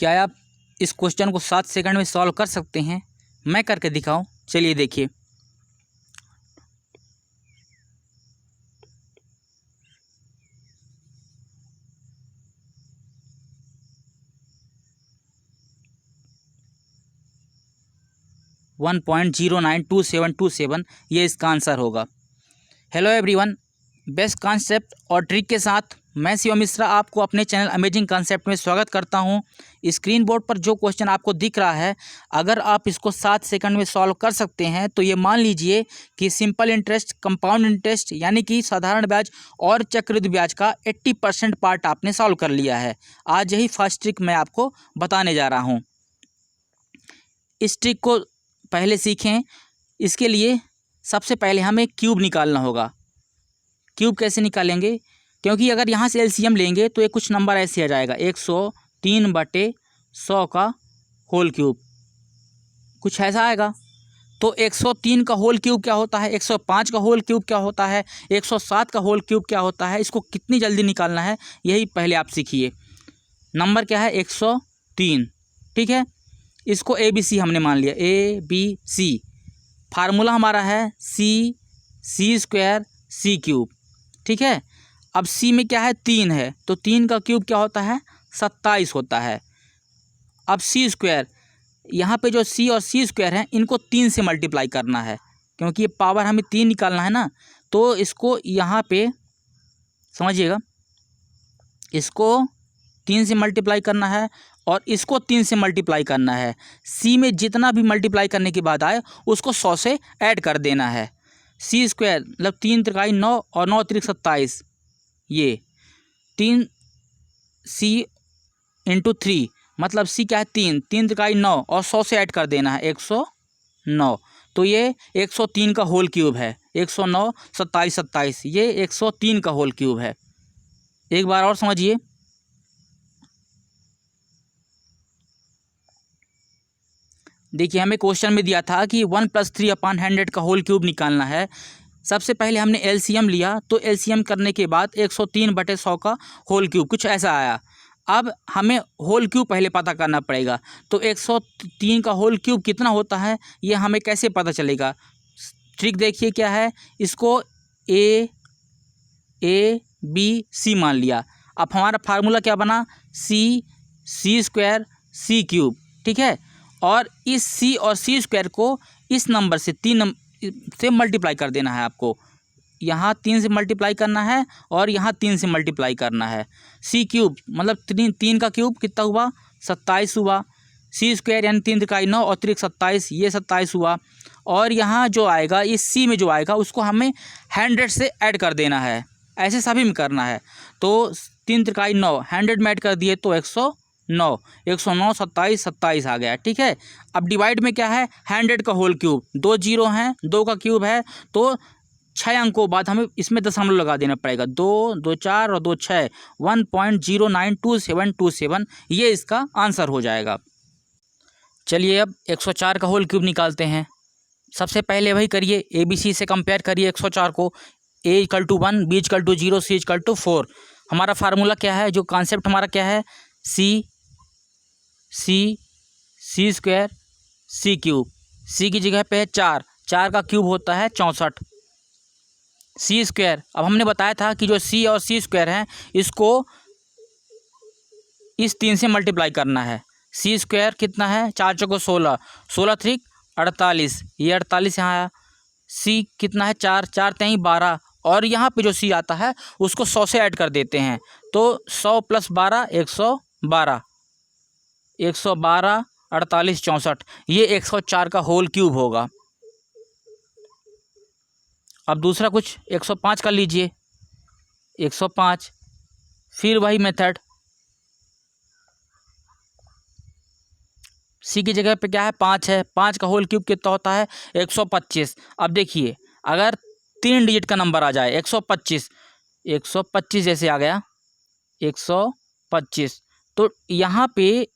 क्या आप इस क्वेश्चन को 7 सेकंड में सॉल्व कर सकते हैं? मैं करके दिखाऊं? चलिए देखिए। $1.092727 ये इसका आंसर होगा। हेलो एवरीवन, बेस्ट कॉन्सेप्ट और ट्रिक के साथ मैं शिव मिश्रा आपको अपने चैनल अमेजिंग कॉन्सेप्ट में स्वागत करता हूं। स्क्रीन बोर्ड पर जो क्वेश्चन आपको दिख रहा है, अगर आप इसको 7 सेकंड में सॉल्व कर सकते हैं तो ये मान लीजिए कि सिंपल इंटरेस्ट, कंपाउंड इंटरेस्ट यानी कि साधारण ब्याज और चक्रवृद्धि ब्याज का 80% पार्ट आपने सॉल्व कर लिया है। आज यही फर्स्ट ट्रिक मैं आपको बताने जा रहा हूँ। इस ट्रिक को पहले सीखें। इसके लिए सबसे पहले हमें क्यूब निकालना होगा। क्यूब कैसे निकालेंगे? क्योंकि अगर यहाँ से एलसीएम लेंगे तो ये कुछ नंबर ऐसे आ जाएगा, 103/100 का होल क्यूब, कुछ ऐसा आएगा। तो 103 का होल क्यूब क्या होता है, 105 का होल क्यूब क्या होता है, 107 का होल क्यूब क्या होता है, इसको कितनी जल्दी निकालना है यही पहले आप सीखिए। नंबर क्या है? 103। ठीक है, इसको ABC हमने मान लिया, ABC। फार्मूला हमारा है C² C³। ठीक है, अब C में क्या है? 3 है, तो 3 का क्यूब क्या होता है? 27 होता है। अब C², यहाँ पे जो C और C² हैं इनको 3 से मल्टीप्लाई करना है, क्योंकि ये पावर हमें 3 निकालना है ना। तो इसको यहाँ पे समझिएगा, इसको 3 से मल्टीप्लाई करना है और इसको 3 से मल्टीप्लाई करना है। C में जितना भी मल्टीप्लाई करने के बाद आए उसको 100 से ऐड कर देना है। C² मतलब 3 त्रिकाई 9 और 9 त्रिक 27, ये 3C × 3 मतलब C क्या है? 3 त्रिकाई 9 और 100 से ऐड कर देना है 109। तो ये 103 का होल क्यूब है। 109 27 27, ये 103 का होल क्यूब है। एक बार और समझिए। देखिए, हमें क्वेश्चन में दिया था कि 1 + 3/100 का होल क्यूब निकालना है। सबसे पहले हमने एलसीएम लिया, तो एलसीएम करने के बाद 103/100 का होल क्यूब कुछ ऐसा आया। अब हमें होल क्यूब पहले पता करना पड़ेगा। तो 103 का होल क्यूब कितना होता है ये हमें कैसे पता चलेगा? ट्रिक देखिए क्या है। इसको ABC मान लिया। अब हमारा फार्मूला क्या बना? C² C³। ठीक है, और इस C और C² को इस नंबर से 3 से मल्टीप्लाई कर देना है आपको। यहाँ 3 से मल्टीप्लाई करना है और यहाँ 3 से मल्टीप्लाई करना है। C³ मतलब 3 का क्यूब कितना हुआ? 27 हुआ। C² यानी 3 त्रिकाई 9 और त्रिक 27, ये 27 हुआ। और यहाँ जो आएगा, इस C में जो आएगा उसको हमें 100 से ऐड कर देना है। ऐसे सभी में करना है। तो 3 त्रिकाई 9 100 में ऐड कर दिए तो 109, 109 27 27 आ गया। ठीक है, अब डिवाइड में क्या है? 100 का होल क्यूब, 2 जीरो हैं, 2 का क्यूब है, तो 6 अंकों बाद हमें इसमें दशमलव लगा देना पड़ेगा। 2 2 4 और 2 6, 1.092727, ये इसका आंसर हो जाएगा। चलिए अब 104 का होल क्यूब निकालते हैं। सबसे पहले वही करिए, ABC से कंपेयर करिए 104 को। A = 1, B = 0, C = 4। हमारा फार्मूला क्या है? जो कॉन्सेप्ट हमारा क्या है? C² C³। C की जगह पे है 4, 4 का क्यूब होता है 64। C², अब हमने बताया था कि जो C और C² हैं इसको इस 3 से मल्टीप्लाई करना है। C² कितना है? 4 चौको 16, 16 त्रिक 48, ये 48 यहाँ आया। C कितना है? 4, 4 तेई 12, और यहाँ पे जो C आता है उसको 100 से ऐड कर देते हैं। तो 100 + 12 112, 112 48 64, ये 104 का होल क्यूब होगा। अब दूसरा कुछ 105 का लीजिए। 105, फिर वही मेथड। C की जगह पे क्या है? 5 है, 5 का होल क्यूब कितना होता है? 125। अब देखिए, अगर 3 डिजिट का नंबर आ जाए, 125, 125 जैसे आ गया 125, तो यहाँ पे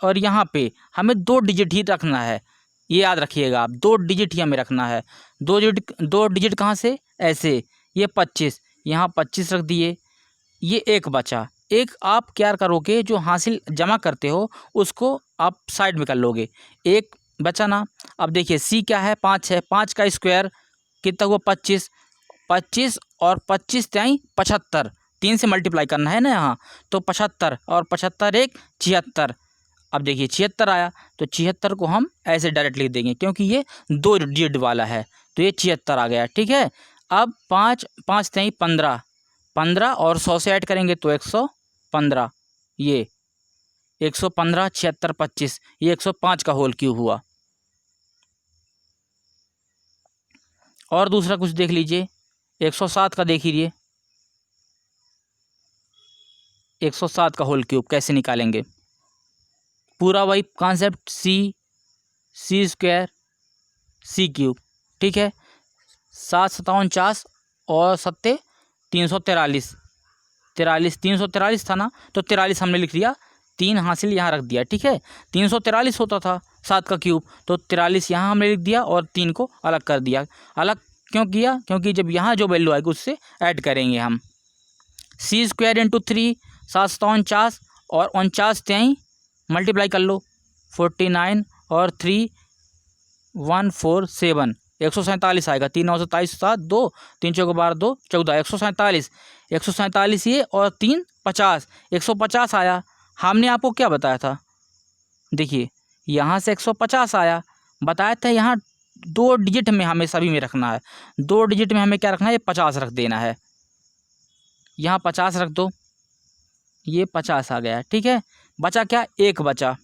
और यहाँ पे हमें 2 डिजिट ही रखना है। ये याद रखिएगा आप, 2 डिजिट ही हमें रखना है। 2 डिजिट कहाँ से? ऐसे, ये 25, यहाँ 25 रख दिए, ये 1 बचा। एक आप क्या करोगे, जो हासिल जमा करते हो उसको आप साइड में कर लोगे, एक बचा ना। अब देखिए सी क्या है, 5 है, 5 का स्क्वायर कितना हुआ 25, 25 और 25 त्याई 75, 3 से मल्टीप्लाई करना है ना यहाँ, तो 75 और 75 एक 76। अब देखिए 76 आया, तो 76 को हम ऐसे डायरेक्ट लिख देंगे क्योंकि ये 2 डिजिट वाला है, तो ये 76 आ गया। ठीक है, अब 5 5 त्याई 15, 15 और 100 से ऐड करेंगे तो 115, ये 115, 76, 25, ये 105 का होल क्यूब हुआ। और दूसरा कुछ देख लीजिए, 107 का देख लीजिए, 107 का होल क्यूब कैसे निकालेंगे, पूरा वही कॉन्सेप्ट, सी स्क्वायर सी क्यूब। ठीक है, 7 7 49 और 7 343, 343 था ना, तो 43 हमने लिख दिया, 3 हासिल यहाँ रख दिया। ठीक है, 343 होता था 7 का क्यूब, तो 43 यहाँ हमने लिख दिया और 3 को अलग कर दिया। अलग क्यों किया, क्योंकि जब यहाँ जो वैल्यू आएगी उससे ऐड करेंगे हम। सी स्क्वायर इंटू 3, 7 7 49 और 49 त्याई मल्टीप्लाई कर लो, 49 और 3 147, 147 आएगा, 3 9 27 7 2 3 4 12 2 14, 147, 147 ये और 3 50, 150 आया। हमने आपको क्या बताया था, देखिए यहाँ से 150 आया, बताया था यहाँ 2 डिजिट में हमें सभी में रखना है, 2 डिजिट में हमें क्या रखना है, ये 50 रख देना है, यहाँ 50 रख दो, ये 50 आ गया। ठीक है, बचा क्या, एक बचा,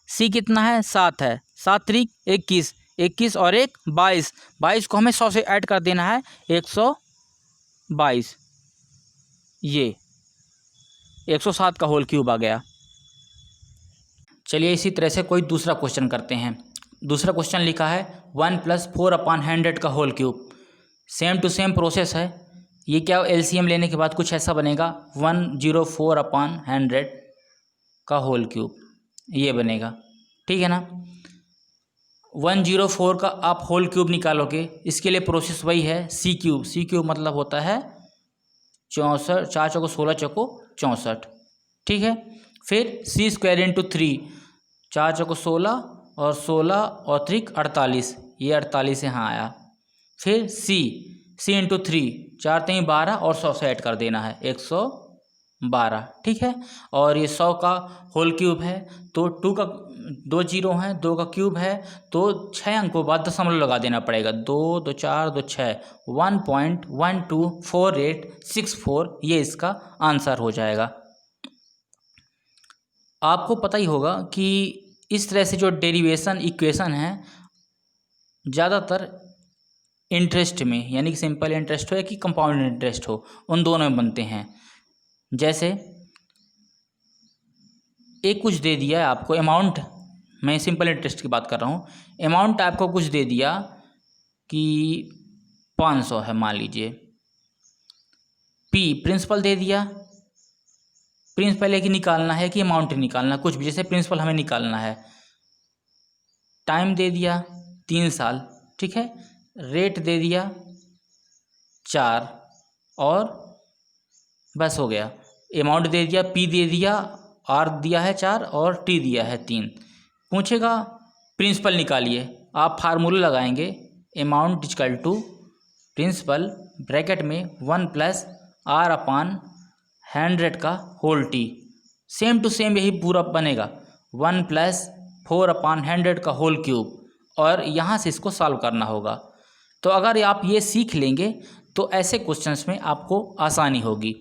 सी कितना है, 7 है, 7 3 21, 21 और 1 22, 22 को हमें 100 से ऐड कर देना है, 122, ये 107 का होल क्यूब आ गया। चलिए इसी तरह से कोई दूसरा क्वेश्चन करते हैं। दूसरा क्वेश्चन लिखा है 1 + 4/100 का whole cube. Same to same process है, ये क्या एलसीएम लेने के बाद कुछ ऐसा बनेगा, 104/100 का होल क्यूब, ये बनेगा। ठीक है ना, 104 का आप होल क्यूब निकालोगे, इसके लिए प्रोसेस वही है, सी क्यूब मतलब होता है 64, 4 चौको 16 चौको 64। ठीक है, फिर सी स्क्वायर इंटू 3, 4 चौको 16 और 16 और 3 48, ये 48 यहाँ आया। फिर सी इंटू 3, 4 3 12 और 100 से ऐड कर देना है, 112। ठीक है, और ये 100 का होल क्यूब है, तो 2 का 2 जीरो हैं, 2 का क्यूब है, तो 6 अंकों बाद दशमलव लगा देना पड़ेगा, 2 2 4 2 6, 1.124864, ये इसका आंसर हो जाएगा। आपको पता ही होगा कि इस तरह से जो डेरिवेशन इक्वेशन है ज़्यादातर इंटरेस्ट में, यानी कि सिंपल इंटरेस्ट हो या कि कंपाउंड इंटरेस्ट हो, उन दोनों में बनते हैं। जैसे एक कुछ दे दिया है आपको अमाउंट, मैं सिंपल इंटरेस्ट की बात कर रहा हूँ, अमाउंट आपको कुछ दे दिया कि 500 है मान लीजिए, पी प्रिंसिपल दे दिया, प्रिंसिपल है कि निकालना है कि अमाउंट निकालना, कुछ भी, जैसे प्रिंसिपल हमें निकालना है, टाइम दे दिया 3 साल। ठीक है, रेट दे दिया 4 और बस हो गया, अमाउंट दे दिया, पी दे दिया, आर दिया है 4 और टी दिया है 3। पूछेगा प्रिंसिपल निकालिए, आप फार्मूला लगाएंगे, amount equal to principal bracket में 1 + R/100 का whole T, same to same यही पूरा बनेगा, 1 + 4/100 का होल क्यूब, और यहाँ से इसको सॉल्व करना होगा। तो अगर आप ये सीख लेंगे तो ऐसे क्वेश्चंस में आपको आसानी होगी।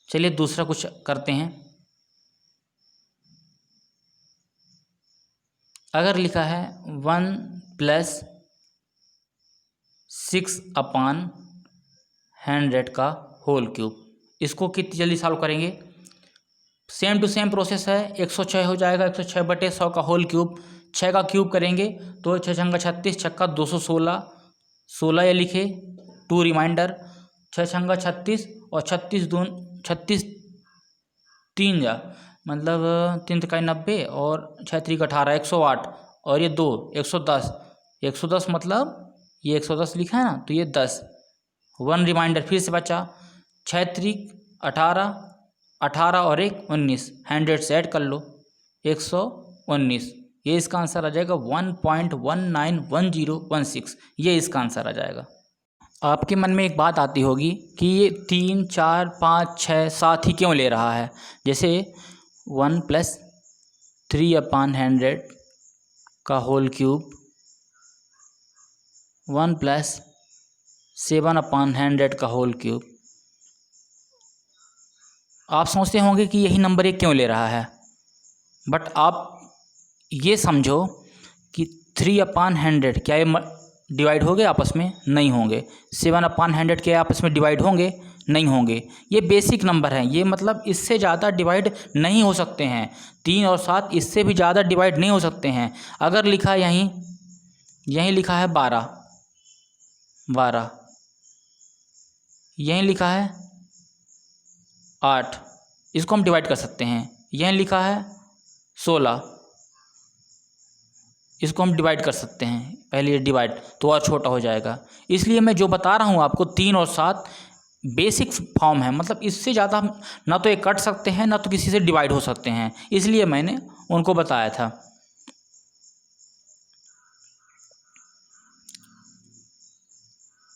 चलिए दूसरा कुछ करते हैं। अगर लिखा है 1 + 6/100 का होल क्यूब, इसको कितनी जल्दी सॉल्व करेंगे, सेम टू सेम प्रोसेस है, 106 हो जाएगा, 106/100 का होल क्यूब, 6 का क्यूब करेंगे तो 6 छंगा 36, छक्का 216, 16 ये लिखे, 2 रिमाइंडर, 6 छंगा 36 और 36 दून 36 3 जा मतलब 3 तिकाई 90 और 6 3 18, 108 और ये 2 110, 110 मतलब ये 110 लिखा है ना, तो ये 10 1 रिमाइंडर फिर से बचा, 6 त्रिक 18, 18 और 1 19, 100 से ऐड कर लो 119। ये इसका आंसर आ जाएगा 1.191016, ये इसका आंसर आ जाएगा। आपके मन में एक बात आती होगी कि ये 3 4 5 6 7 ही क्यों ले रहा है। जैसे 1 + 3/100 का होल क्यूब, 1 + 7/100 का होल क्यूब। आप सोचते होंगे कि यही नंबर एक क्यों ले रहा है, बट आप ये समझो कि 3/100 क्या ये डिवाइड हो गए आपस में? नहीं होंगे। 7/100 क्या आपस में डिवाइड होंगे? नहीं होंगे। ये बेसिक नंबर हैं, ये मतलब इससे ज़्यादा डिवाइड नहीं हो सकते हैं। 3 और 7 इससे भी ज़्यादा डिवाइड नहीं हो सकते हैं। अगर लिखा है यहीं लिखा है 12, यहीं लिखा है 8, इसको हम डिवाइड कर सकते हैं। यहीं लिखा है 16, इसको हम डिवाइड कर सकते हैं। पहले ये डिवाइड तो और छोटा हो जाएगा। इसलिए मैं जो बता रहा हूँ आपको 3 और 7 बेसिक फॉर्म है, मतलब इससे ज़्यादा हम ना तो ये कट सकते हैं ना तो किसी से डिवाइड हो सकते हैं, इसलिए मैंने उनको बताया था।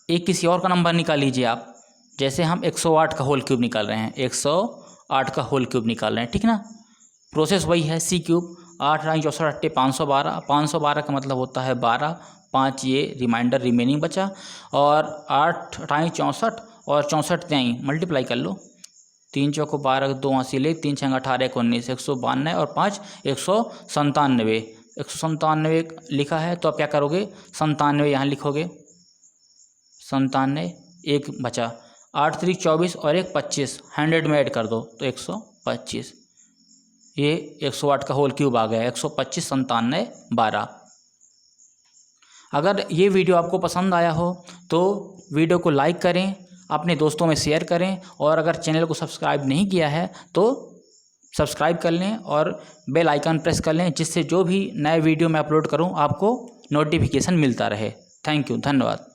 एक किसी और का नंबर निकाल लीजिए आप। जैसे हम 108 का होल क्यूब निकाल रहे हैं, 108 का होल क्यूब निकाल रहे हैं, ठीक ना। प्रोसेस वही है, सी क्यूब 8 × 64 = 512। 512 का मतलब होता है 12, 5 ये रिमाइंडर रिमेनिंग बचा, और 8 × 64 और 64 त्यहीं मल्टीप्लाई कर लो। 3 चौको 12, 2 80 ले, 3 6 18 19, 192 और 5 197। 197 लिखा है तो अब क्या करोगे? 97 यहाँ लिखोगे, 97, 1 बचा, 8 3 24 और 1 25, 100 में ऐड कर दो तो 125। ये 108 का होल क्यूब आ गया, 125 97 12। अगर ये वीडियो आपको पसंद आया हो तो वीडियो को लाइक करें, अपने दोस्तों में शेयर करें, और अगर चैनल को सब्सक्राइब नहीं किया है तो सब्सक्राइब कर लें और बेल आइकन प्रेस कर लें, जिससे जो भी नए वीडियो मैं अपलोड करूं आपको नोटिफिकेशन मिलता रहे। थैंक यू, धन्यवाद।